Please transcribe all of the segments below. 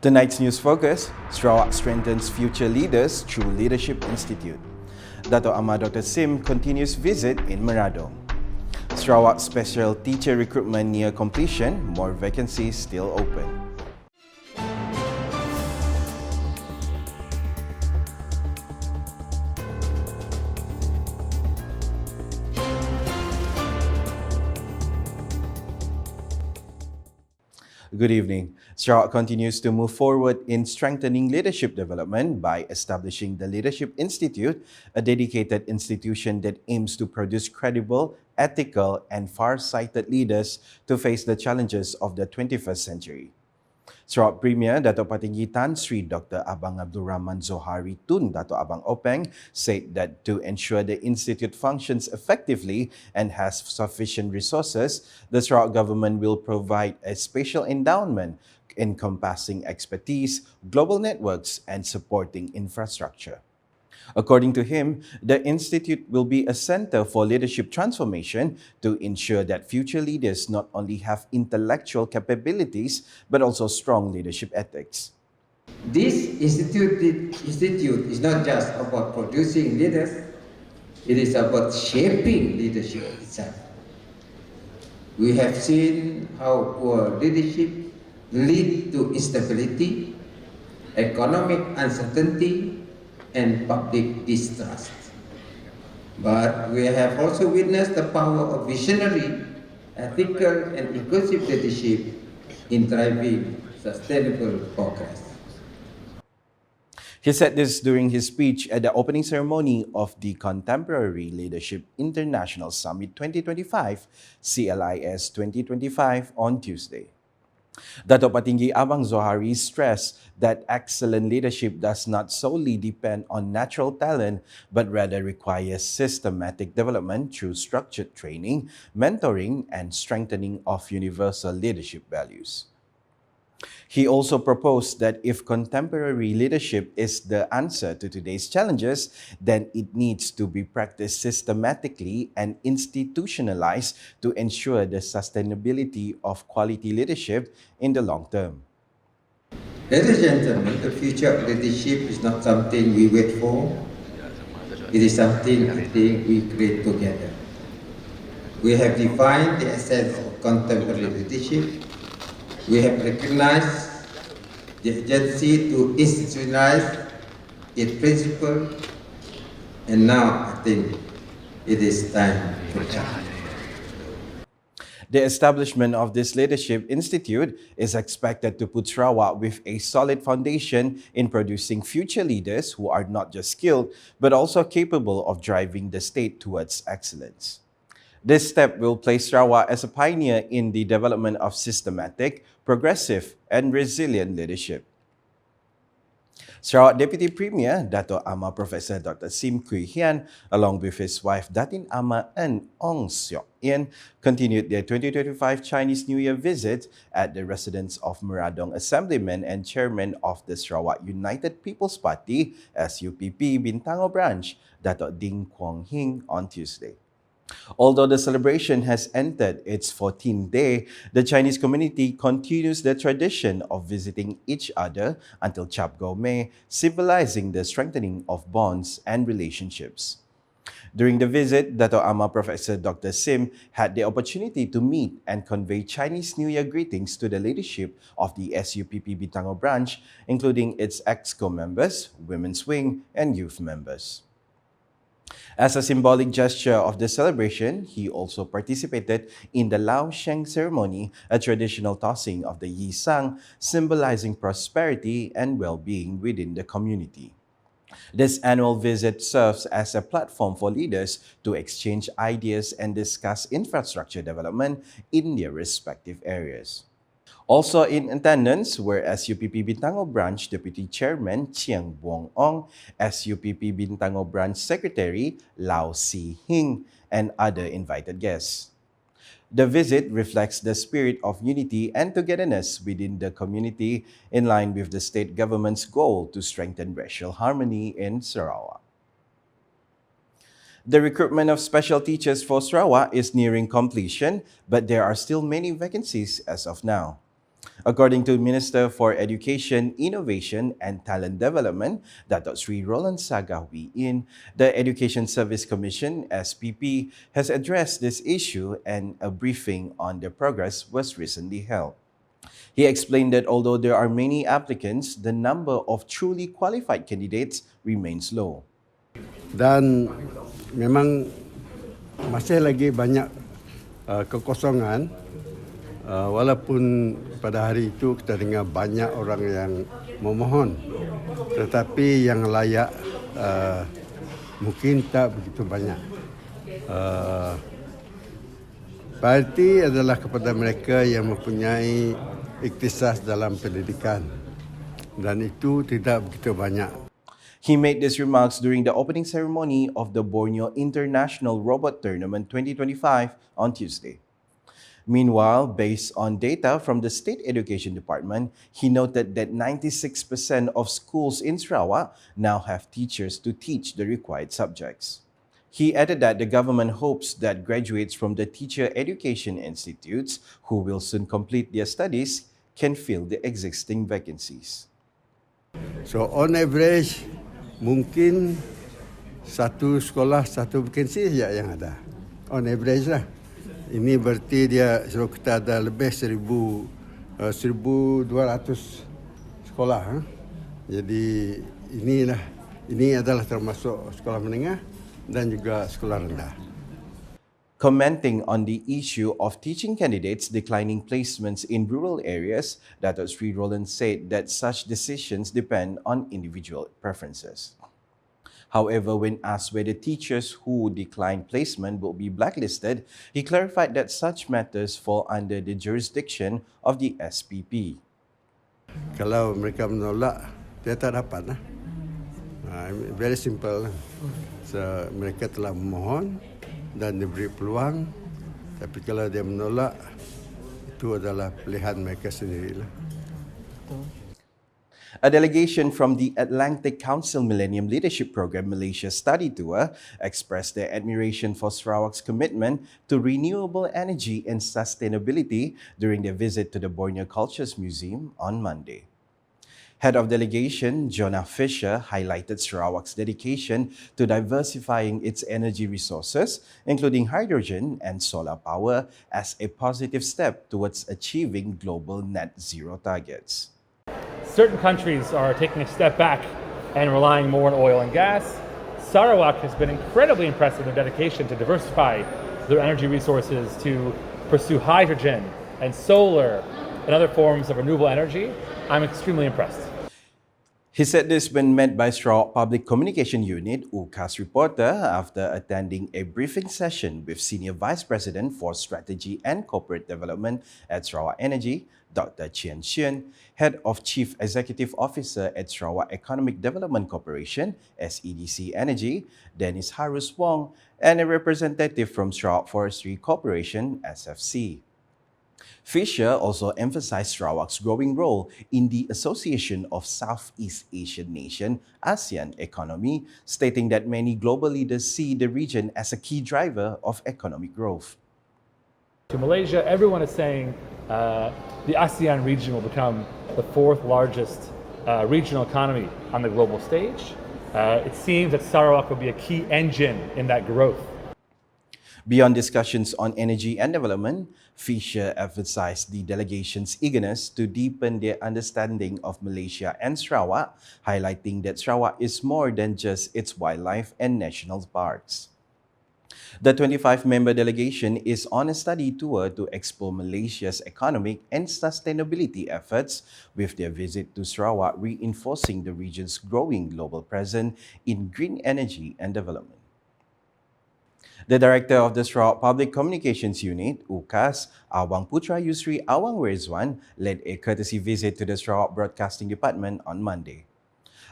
Tonight's news focus, Sarawak strengthens future leaders through Leadership Institute. Dato Amar Dr. Sim continues visit in Meradong. Sarawak special teacher recruitment near completion, more vacancies still open. Good evening. Sarawak continues to move forward in strengthening leadership development by establishing the Leadership Institute, a dedicated institution that aims to produce credible, ethical, and far-sighted leaders to face the challenges of the 21st century. Sarawak Premier Dato' Patinggi Tan Sri Dr. Abang Abdul Rahman Zohari Tun Dato' Abang Openg said that to ensure the institute functions effectively and has sufficient resources, the Sarawak government will provide a special endowment encompassing expertise, global networks, and supporting infrastructure. According to him, the Institute will be a center for leadership transformation to ensure that future leaders not only have intellectual capabilities but also strong leadership ethics. This institute is not just about producing leaders, it is about shaping leadership itself. We have seen how poor leadership leads to instability, economic uncertainty, and public distrust. But we have also witnessed the power of visionary, ethical, and inclusive leadership in driving sustainable progress. He said this during his speech at the opening ceremony of the Contemporary Leadership International Summit 2025, CLIS 2025, on Tuesday. Dato' Patinggi Abang Zohari stressed that excellent leadership does not solely depend on natural talent, but rather requires systematic development through structured training, mentoring, and strengthening of universal leadership values. He also proposed that if contemporary leadership is the answer to today's challenges, then it needs to be practiced systematically and institutionalized to ensure the sustainability of quality leadership in the long term. Ladies and gentlemen, the future of leadership is not something we wait for. It is something I think we create together. We have defined the essence of contemporary leadership. We have recognized the agency to institutionalize its principle, and now I think it is time to act. The establishment of this Leadership Institute is expected to put Sarawak with a solid foundation in producing future leaders who are not just skilled, but also capable of driving the state towards excellence. This step will place Sarawak as a pioneer in the development of systematic, progressive, and resilient leadership. Sarawak Deputy Premier Dato' Amar Professor Dr. Sim Kui Hian, along with his wife Datin Amar and Ong Seok Yen, continued their 2025 Chinese New Year visit at the residence of Meradong Assemblyman and Chairman of the Sarawak United People's Party, SUPP Bintango Branch, Dato' Ding Kwong Hing, on Tuesday. Although the celebration has entered its 14th day, the Chinese community continues the tradition of visiting each other until Chap Go Mei, symbolizing the strengthening of bonds and relationships. During the visit, Dato' Amar Professor Dr. Sim had the opportunity to meet and convey Chinese New Year greetings to the leadership of the SUPP Bintango branch, including its EXCO members, Women's Wing, and youth members. As a symbolic gesture of the celebration, he also participated in the Lao Sheng ceremony, a traditional tossing of the Yi Sang, symbolizing prosperity and well-being within the community. This annual visit serves as a platform for leaders to exchange ideas and discuss infrastructure development in their respective areas. Also in attendance were SUPP Bintango Branch Deputy Chairman Chiang Buong Ong, SUPP Bintango Branch Secretary Lau Si Hing, and other invited guests. The visit reflects the spirit of unity and togetherness within the community, in line with the state government's goal to strengthen racial harmony in Sarawak. The recruitment of special teachers for Sarawak is nearing completion, but there are still many vacancies as of now. According to Minister for Education, Innovation and Talent Development, Dato Sri Roland Sagawi in the Education Service Commission, SPP, has addressed this issue and a briefing on the progress was recently held. He explained that although there are many applicants, the number of truly qualified candidates remains low. Dan memang masih lagi banyak kekosongan walaupun pada hari itu kita dengar banyak orang yang memohon tetapi yang layak mungkin tak begitu banyak. Prioriti adalah kepada mereka yang mempunyai ikhtisas dalam pendidikan dan itu tidak begitu banyak. He made these remarks during the opening ceremony of the Borneo International Robot Tournament 2025 on Tuesday. Meanwhile, based on data from the State Education Department, he noted that 96% of schools in Sarawak now have teachers to teach the required subjects. He added that the government hopes that graduates from the teacher education institutes who will soon complete their studies can fill the existing vacancies. So on average, mungkin satu sekolah satu vacancy saja yang ada. On average lah. Ini berarti dia kalau kita ada lebih 1,200 sekolah. Jadi ini adalah termasuk sekolah menengah dan juga sekolah rendah. Commenting on the issue of teaching candidates declining placements in rural areas, Dato Sri Roland said that such decisions depend on individual preferences. However, when asked whether teachers who decline placement will be blacklisted, he clarified that such matters fall under the jurisdiction of the SPP. Kalau mereka menolak, dia tak dapat. Very simple. So, mereka telah memohon dan diberi peluang, tapi kalau dia menolak, itu adalah pilihan mereka sendirilah. A delegation from the Atlantic Council Millennium Leadership Program Malaysia Study Tour expressed their admiration for Sarawak's commitment to renewable energy and sustainability during their visit to the Borneo Cultures Museum on Monday. Head of Delegation, Jonah Fisher, highlighted Sarawak's dedication to diversifying its energy resources, including hydrogen and solar power, as a positive step towards achieving global net zero targets. Certain countries are taking a step back and relying more on oil and gas. Sarawak has been incredibly impressive in their dedication to diversify their energy resources to pursue hydrogen and solar and other forms of renewable energy. I'm extremely impressed. He said this when met by Sarawak Public Communication Unit UKAS reporter after attending a briefing session with Senior Vice President for Strategy and Corporate Development at Sarawak Energy, Dr. Chien Shuen, Head of Chief Executive Officer at Sarawak Economic Development Corporation, SEDC Energy, Dennis Harus Wong, and a representative from Sarawak Forestry Corporation, SFC. Fisher also emphasized Sarawak's growing role in the Association of Southeast Asian Nation ASEAN economy, stating that many global leaders see the region as a key driver of economic growth. To Malaysia, everyone is saying the ASEAN region will become the fourth largest regional economy on the global stage. It seems that Sarawak will be a key engine in that growth. Beyond discussions on energy and development, Fisher emphasized the delegation's eagerness to deepen their understanding of Malaysia and Sarawak, highlighting that Sarawak is more than just its wildlife and national parks. The 25-member delegation is on a study tour to explore Malaysia's economic and sustainability efforts, with their visit to Sarawak reinforcing the region's growing global presence in green energy and development. The director of the Sarawak Public Communications Unit, UKAS, Awang Putra Yusri Awang Rezwan, led a courtesy visit to the Sarawak Broadcasting Department on Monday.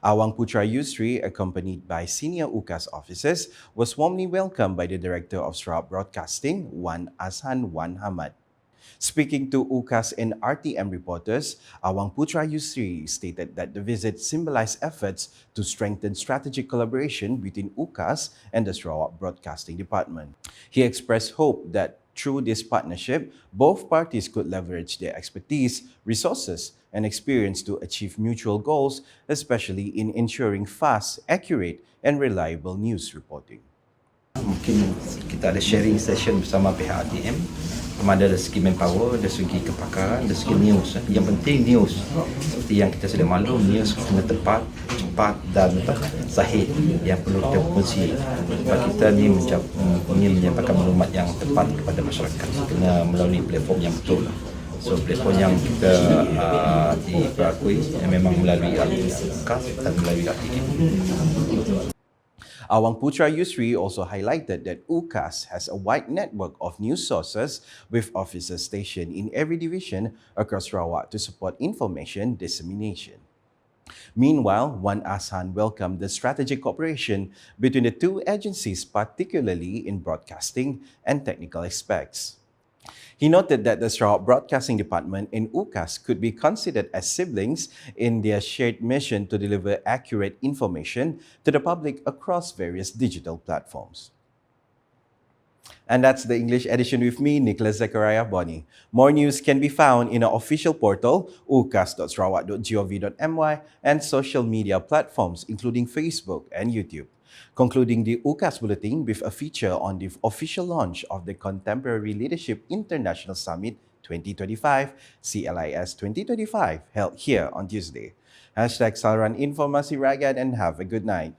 Awang Putra Yusri, accompanied by senior UKAS officers, was warmly welcomed by the director of Sarawak Broadcasting, Wan Azhan Wan Hamad. Speaking to UKAS and RTM reporters, Awang Putra Yusri stated that the visit symbolized efforts to strengthen strategic collaboration between UKAS and the Sarawak Broadcasting Department. He expressed hope that Through this partnership, both parties could leverage their expertise, resources, and experience to achieve mutual goals, especially in ensuring fast, accurate, and reliable news reporting. Mungkin kita ada sharing session bersama pihak ATM, sama ada dari segi manpower, dari segi kepakaran, dari segi news. Yang penting news, seperti yang kita sudah maklum, news kena tepat, cepat dan sahih yang perlu kita kongsi. Sebab kita ni ingin menyampaikan maklumat yang tepat kepada masyarakat kena melalui platform yang betul. So platform yang kita diperakui memang melalui UKAS dan melalui ATM. Awang Putra Yusri also highlighted that UKAS has a wide network of news sources with officers stationed in every division across Sarawak to support information dissemination. Meanwhile, Wan Ahsan welcomed the strategic cooperation between the two agencies, particularly in broadcasting and technical aspects. He noted that the Sarawak Broadcasting Department and UKAS could be considered as siblings in their shared mission to deliver accurate information to the public across various digital platforms. And that's the English edition with me, Nicholas Zechariah Boni. More news can be found in our official portal, ukas.sarawak.gov.my, and social media platforms including Facebook and YouTube. Concluding the UKAS Bulletin with a feature on the official launch of the Contemporary Leadership International Summit 2025, CLIS 2025, held here on Tuesday. #Saluran Informasi Rakyat and have a good night.